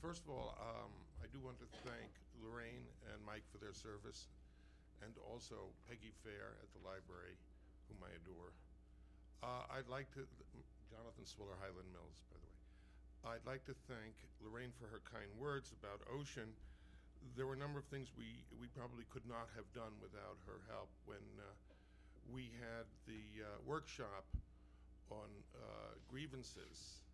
First of all, I do want to thank Lorraine and Mike for their service, and also Peggy Fair at the library, whom I adore. I'd like to, Jonathan Swiller, Highland Mills, by the way. I'd like to thank Lorraine for her kind words about Ocean. There were a number of things we probably could not have done without her help. When we had the workshop on grievances,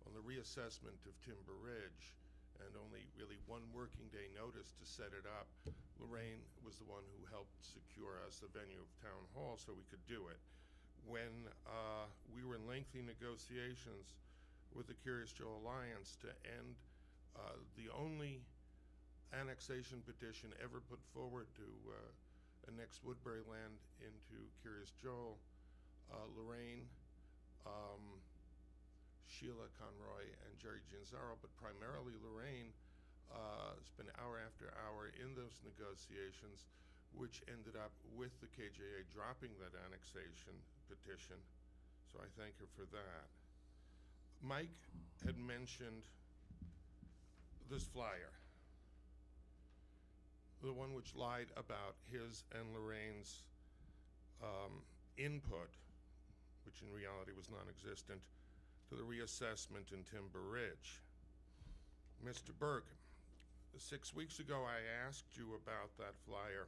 on the reassessment of Timber Ridge, and only really one working day notice to set it up, Lorraine was the one who helped secure us the venue of Town Hall so we could do it. When we were in lengthy negotiations with the Curious Joe Alliance to end the only annexation petition ever put forward to annex Woodbury land into Curious Joel, Lorraine, Sheila Conroy, and Jerry Gianzaro, but primarily Lorraine, spent hour after hour in those negotiations, which ended up with the KJA dropping that annexation petition. So I thank her for that. Mike had mentioned this flyer, the one which lied about his and Lorraine's input, which in reality was non-existent, to the reassessment in Timber Ridge. Mr. Burke, 6 weeks ago I asked you about that flyer,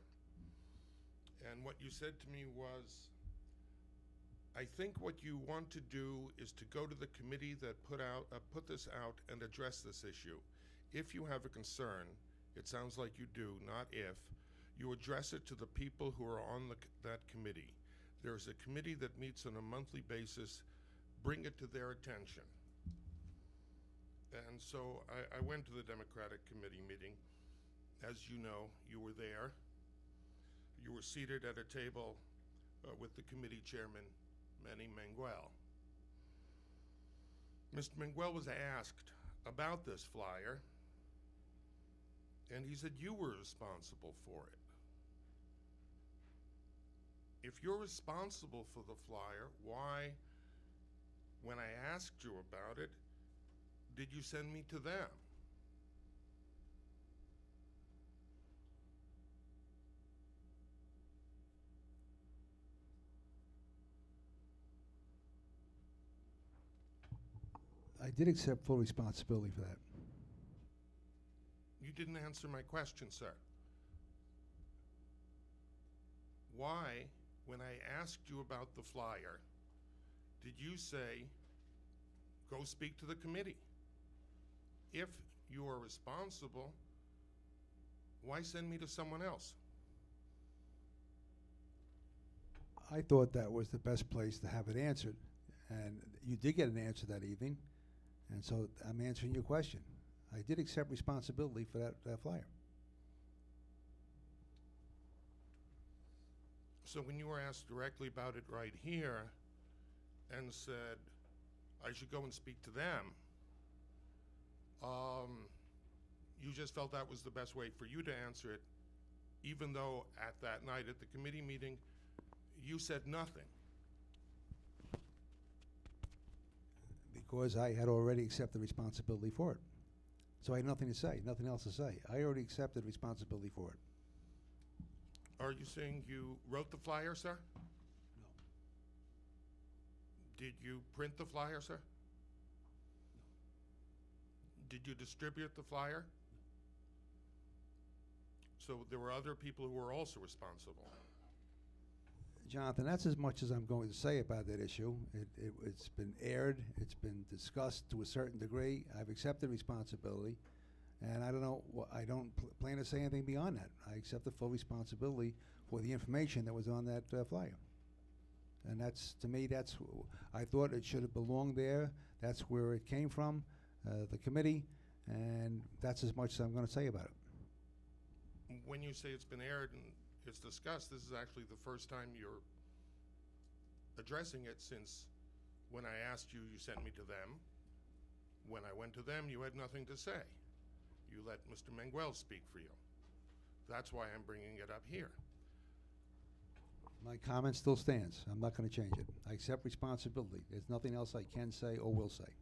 and what you said to me was, I think what you want to do is to go to the committee that put this out and address this issue. If you have a concern, it sounds like you do, not if, you address it to the people who are on that committee. There's a committee that meets on a monthly basis. Bring it to their attention. And so I went to the Democratic Committee meeting. As you know, you were there. You were seated at a table with the committee chairman, Manny Manguel. Mr. Manguel was asked about this flyer, and he said you were responsible for it. If you're responsible for the flyer, why, when I asked you about it, did you send me to them? I did accept full responsibility for that. You didn't answer my question, sir. Why, when I asked you about the flyer, did you say, go speak to the committee? If you are responsible, why send me to someone else? I thought that was the best place to have it answered, and you did get an answer that evening, and so I'm answering your question. I did accept responsibility for that flyer. So when you were asked directly about it right here and said, I should go and speak to them, you just felt that was the best way for you to answer it, even though at that night at the committee meeting, you said nothing. Because I had already accepted responsibility for it. So I had nothing to say, nothing else to say. I already accepted responsibility for it. Are you saying you wrote the flyer, sir? No. Did you print the flyer, sir? No. Did you distribute the flyer? No. So there were other people who were also responsible. Jonathan, that's as much as I'm going to say about that issue. It's been aired, it's been discussed to a certain degree. I've accepted responsibility, and I don't know. I don't plan to say anything beyond that. I accept the full responsibility for the information that was on that flyer, and that's, to me, that's. I thought it should have belonged there. That's where it came from, the committee, and that's as much as I'm going to say about it. When you say it's been aired and it's discussed, this is actually the first time you're addressing it since when I asked you, you sent me to them. When I went to them, you had nothing to say. You let Mr. Manguel speak for you. That's why I'm bringing it up here. My comment still stands. I'm not going to change it. I accept responsibility. There's nothing else I can say or will say.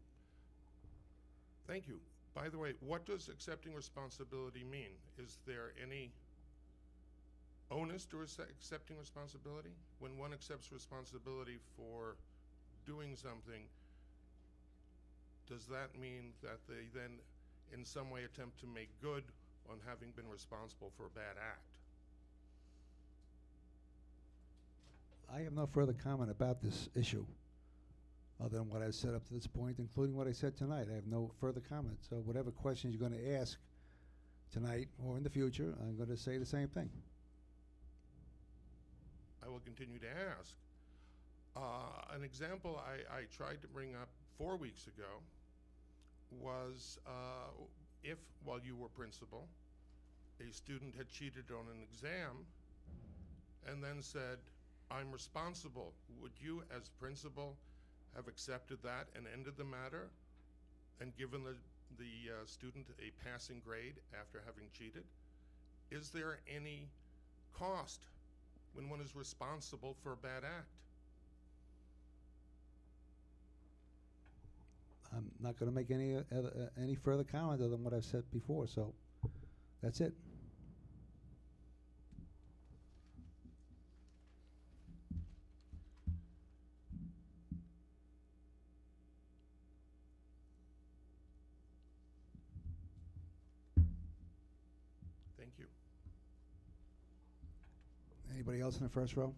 Thank you. By the way, what does accepting responsibility mean? Is there any onus to accepting responsibility? When one accepts responsibility for doing something, does that mean that they then in some way attempt to make good on having been responsible for a bad act? I have no further comment about this issue, other than what I've said up to this point, including what I said tonight. I have no further comment. So whatever questions you're going to ask tonight or in the future, I'm going to say the same thing. I will continue to ask. An example I tried to bring up 4 weeks ago was if, while you were principal, a student had cheated on an exam and then said, I'm responsible, would you as principal have accepted that and ended the matter and given the student a passing grade after having cheated? Is there any cost when one is responsible for a bad act? I'm not going to make any further comment other than what I've said before, so that's it. Thank you. Anybody else in the first row?